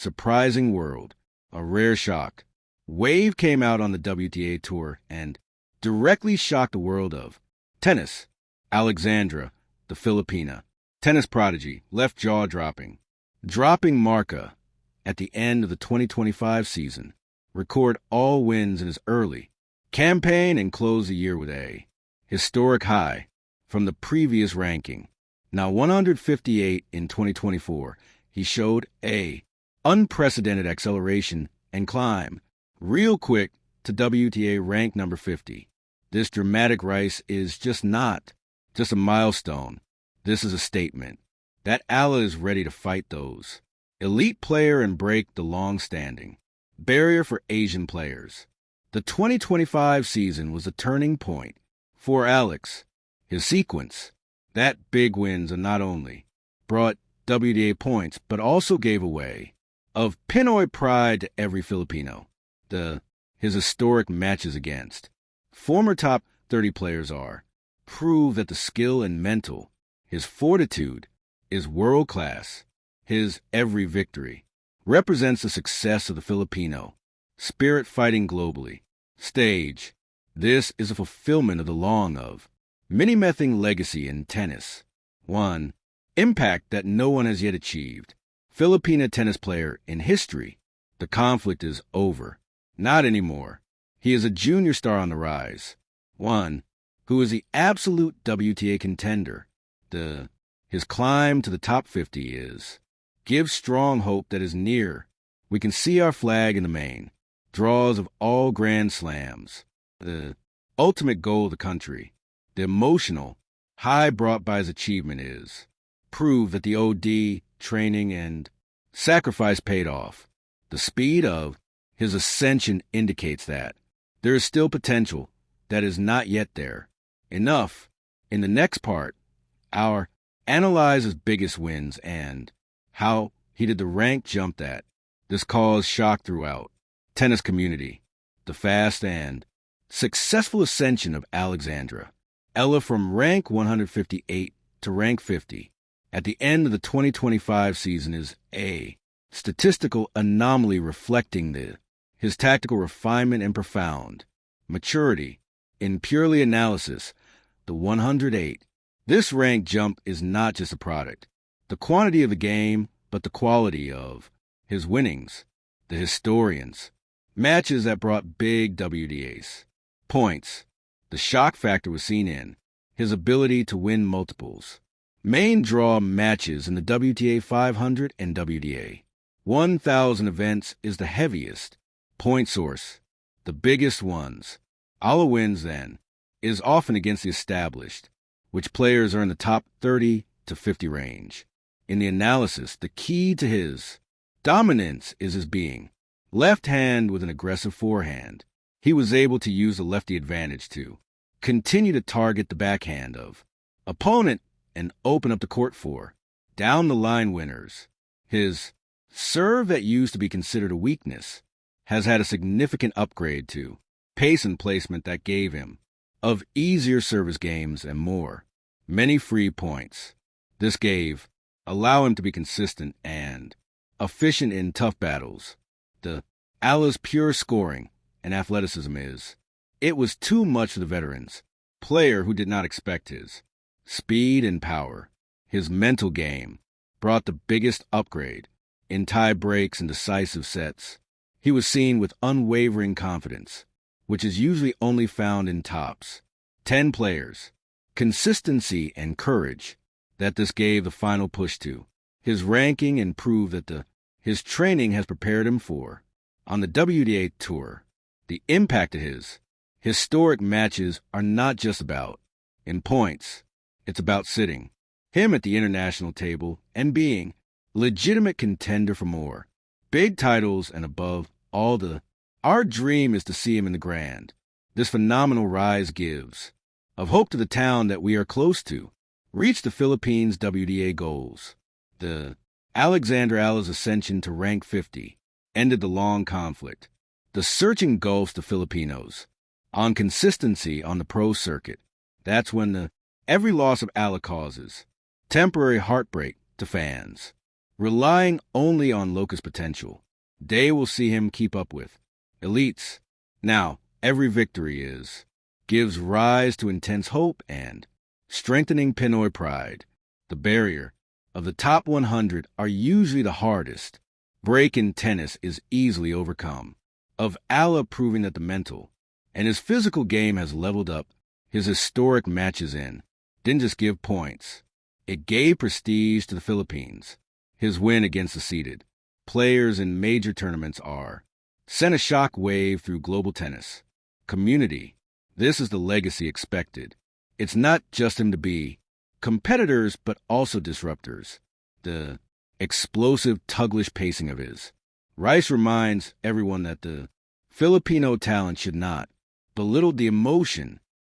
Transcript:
surprising world, a rare shock. Wave came out on the WTA Tour and directly shocked the world of tennis. Alexandra, the Filipina, tennis prodigy, left jaw dropping. Dropping Marca at the end of the 2025 season, record all wins in his early campaign and close the year with a historic high from the previous ranking. Now 158 in 2024, he showed a unprecedented acceleration and climb real quick to WTA rank number 50. This dramatic rise is not just a milestone. This is a statement that Eala is ready to fight those elite player and break the long-standing barrier for Asian players. The 2025 season was a turning point for Alex. His sequence, that big wins not only brought WTA points, but also gave away of Pinoy pride to every Filipino. His historic matches against former top 30 players prove that the skill and mental, his fortitude, is world-class. His every victory represents the success of the Filipino spirit fighting globally. Stage. This is a fulfillment of the long of many-mething legacy in tennis. 1. Impact that no one has yet achieved. Filipina tennis player in history. The conflict is over. Not anymore. He is a junior star on the rise. 1. Who is the absolute WTA contender. His climb to the top 50 gives strong hope that is near. We can see our flag in the main draws of all Grand Slams. The ultimate goal of the country. The emotional high brought by his achievement prove that the OD, training, and sacrifice paid off. The speed of his ascension indicates that there is still potential that is not yet there. Enough. In the next part, our analyze his biggest wins and how he did the rank jump that this caused shock throughout tennis community. The fast and successful ascension of Alexandra Eala from rank 158 to rank 50 at the end of the 2025 season is a statistical anomaly reflecting his tactical refinement and profound maturity. In purely analysis, the 108. This rank jump is not just a product, the quantity of the game, but the quality of his winnings. The historians, matches that brought big WDAs, points. The shock factor was seen in his ability to win multiples. Main draw matches in the WTA 500 and WTA 1000 events is the heaviest point source, the biggest ones. Eala wins then is often against the established, which players are in the top 30 to 50 range. In the analysis, the key to his dominance is his being left hand with an aggressive forehand. He was able to use the lefty advantage to continue to target the backhand of opponent and open up the court for down-the-line winners. His serve that used to be considered a weakness has had a significant upgrade to pace and placement that gave him of easier service games and more. Many free points. This allow him to be consistent and efficient in tough battles. The Eala's pure scoring and athleticism it was too much for the veterans, player who did not expect his speed and power. His mental game brought the biggest upgrade in tie breaks and decisive sets. He was seen with unwavering confidence, which is usually only found in tops 10 players. Consistency and courage that this gave the final push to his ranking and proved that his training has prepared him for on the WTA Tour. The impact of his historic matches are not just about in points. It's about sitting him at the international table and being legitimate contender for more big titles and above all our dream is to see him in the grand. This phenomenal rise gives of hope to the town that we are close to reach the Philippines' WTA goals. The Alexandra Eala's ascension to rank 50 ended the long conflict. The search engulfs the Filipinos on consistency on the pro circuit. That's when every loss of Eala causes temporary heartbreak to fans. relying only on locust potential. Day will see him keep up with elites. Now, every victory gives rise to intense hope and strengthening Pinoy pride. The barrier of the top 100 are usually the hardest. Break in tennis is easily overcome. Of Eala proving that the mental and his physical game has leveled up, his historic matches didn't just give points. It gave prestige to the Philippines. His win against the seeded players in major tournaments sent a shock wave through global tennis community. This is the legacy expected. It's not just him to be competitors, but also disruptors. The explosive, tuglish pacing of his Rice reminds everyone that the Filipino talent should not belittle the emotion